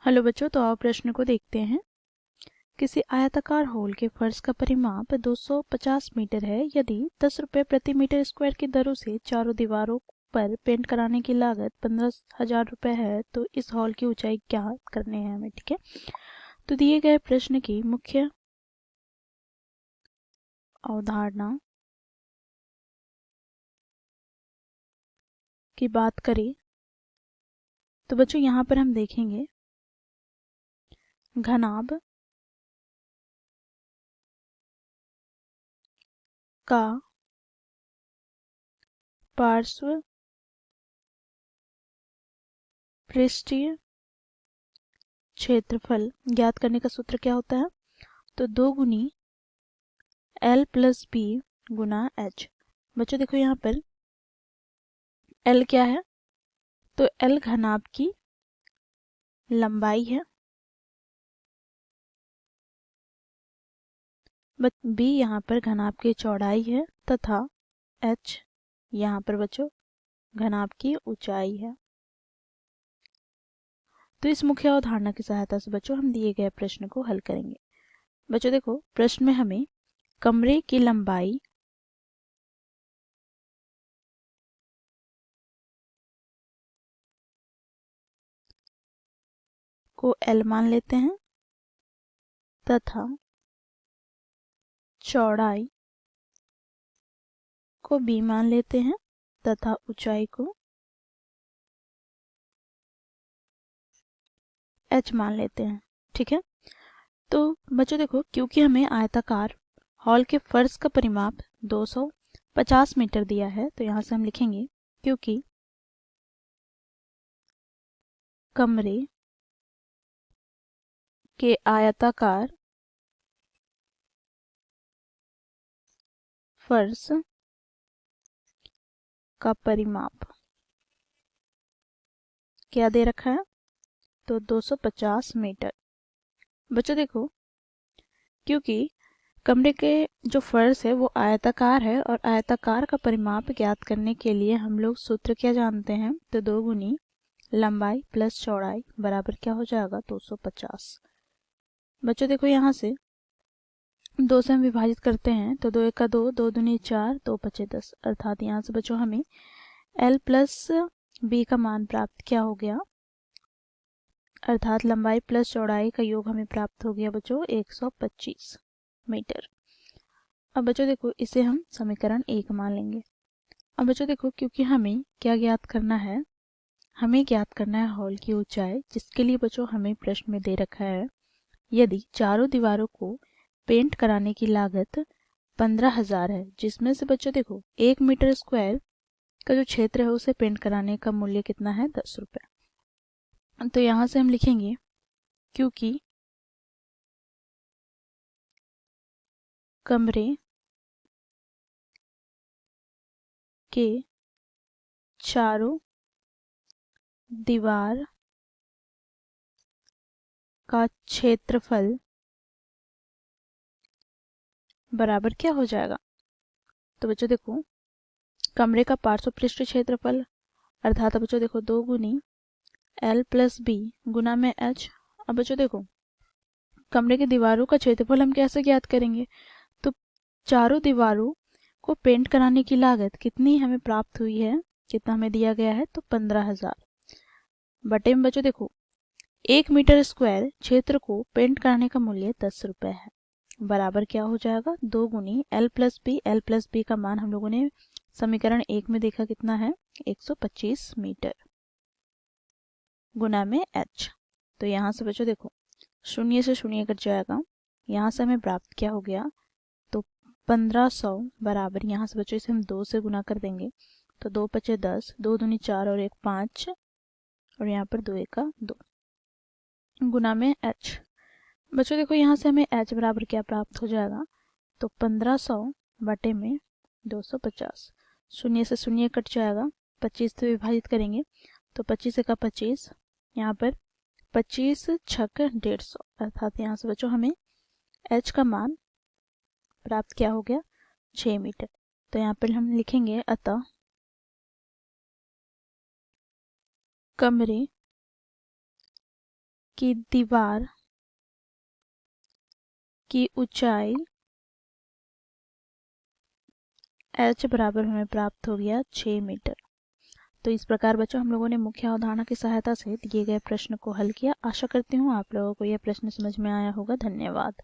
Hello बच्चों, तो आओ प्रश्न को देखते हैं। किसी आयताकार होल के फर्श का परिमाप 250 मीटर है। यदि 10 रुपये प्रति मीटर स्क्वायर की दरों से चारों दीवारों पर पेंट कराने की लागत 15,000 रुपये है, तो इस हॉल की ऊंचाई क्या करनी है हमें। ठीक है, तो दिए गए प्रश्न की मुख्य अवधारणा की बात करें तो बच्चों यहाँ पर हम देखेंगे घनाभ का पार्श्व पृष्ठीय क्षेत्रफल ज्ञात करने का सूत्र क्या होता है। तो 2 गुनी L प्लस बी गुना H। बच्चों देखो यहाँ पर L क्या है, तो L घनाभ की लंबाई है, B यहाँ पर घनाभ की चौड़ाई है तथा H यहाँ पर बच्चों घनाभ की ऊंचाई है। तो इस मुख्य अवधारणा की सहायता से बच्चों हम दिए गए प्रश्न को हल करेंगे। बच्चों देखो प्रश्न में हमें कमरे की लंबाई को L मान लेते हैं तथा चौड़ाई को B मान लेते हैं तथा ऊंचाई को H मान लेते हैं। ठीक है, तो बच्चों देखो क्योंकि हमें आयताकार हॉल के फर्श का परिमाप 250 मीटर दिया है, तो यहाँ से हम लिखेंगे क्योंकि कमरे के आयताकार फर्श का परिमाप क्या दे रखा है, तो 250 मीटर। बच्चों देखो क्योंकि कमरे के जो फर्श है वो आयताकार है और आयताकार का परिमाप ज्ञात करने के लिए हम लोग सूत्र क्या जानते हैं, तो 2 गुनी लंबाई प्लस चौड़ाई बराबर क्या हो जाएगा 250। बच्चों देखो यहाँ से 2 से हम विभाजित करते हैं तो 2 1 2, 2 दूनी 4, 2 5 10, अर्थात यहाँ से बच्चों हमें L प्लस B का मान प्राप्त क्या हो गया, अर्थात लंबाई प्लस चौड़ाई का योग हमें प्राप्त हो गया बच्चों 125 मीटर। अब बच्चों देखो इसे हम समीकरण 1 मान लेंगे। अब बच्चों देखो क्योंकि हमें क्या ज्ञात करना है, हमें ज्ञात करना है हॉल की ऊंचाई, जिसके लिए बच्चों हमें प्रश्न में दे रखा है यदि चारों दीवारों को पेंट कराने की लागत 15,000 है, जिसमें से बच्चों देखो 1 मीटर स्क्वायर का जो क्षेत्र है उसे पेंट कराने का मूल्य कितना है 10 रुपये। तो यहाँ से हम लिखेंगे क्योंकि कमरे के चारों दीवार का क्षेत्रफल बराबर क्या हो जाएगा, तो बच्चों देखो कमरे का पार्श्व पृष्ठ क्षेत्रफल अर्थात बच्चों देखो 2 गुनी L प्लस बी गुना में H। अब बच्चों देखो कमरे की दीवारों का क्षेत्रफल हम कैसे ज्ञात करेंगे, तो चारों दीवारों को पेंट कराने की लागत कितनी हमें प्राप्त हुई है, कितना हमें दिया गया है, तो 15,000 बटे में बच्चों देखो 1 मीटर स्क्वायर क्षेत्र को पेंट कराने का मूल्य 10 रुपये है, बराबर क्या हो जाएगा 2 गुनी L प्लस बी का मान हम लोगों ने समीकरण 1 में देखा कितना है 125 मीटर गुना में H। तो यहाँ से बच्चों देखो शून्य से शून्य कट जाएगा, यहाँ से हमें प्राप्त क्या हो गया, तो 1500 बराबर यहाँ से बच्चों इसे हम 2 से गुना कर देंगे तो 2 पचे 10, 2 दूनी 4 और 1 5 और यहाँ पर 2 1 2 गुना में H। बच्चों देखो यहाँ से हमें H बराबर क्या प्राप्त हो जाएगा, तो 1500 बटे में 250, शून्य से शून्य कट जाएगा, 25 से विभाजित करेंगे तो 25 का 25, यहाँ पर 25 छक 150, अर्थात यहाँ से बच्चों हमें H का मान प्राप्त क्या हो गया 6 मीटर। तो यहाँ पर हम लिखेंगे अतः कमरे की दीवार की ऊंचाई h बराबर हमें प्राप्त हो गया 6 मीटर। तो इस प्रकार बच्चों हम लोगों ने मुख्य अवधारणा की सहायता से दिए गए प्रश्न को हल किया। आशा करती हूँ आप लोगों को यह प्रश्न समझ में आया होगा। धन्यवाद।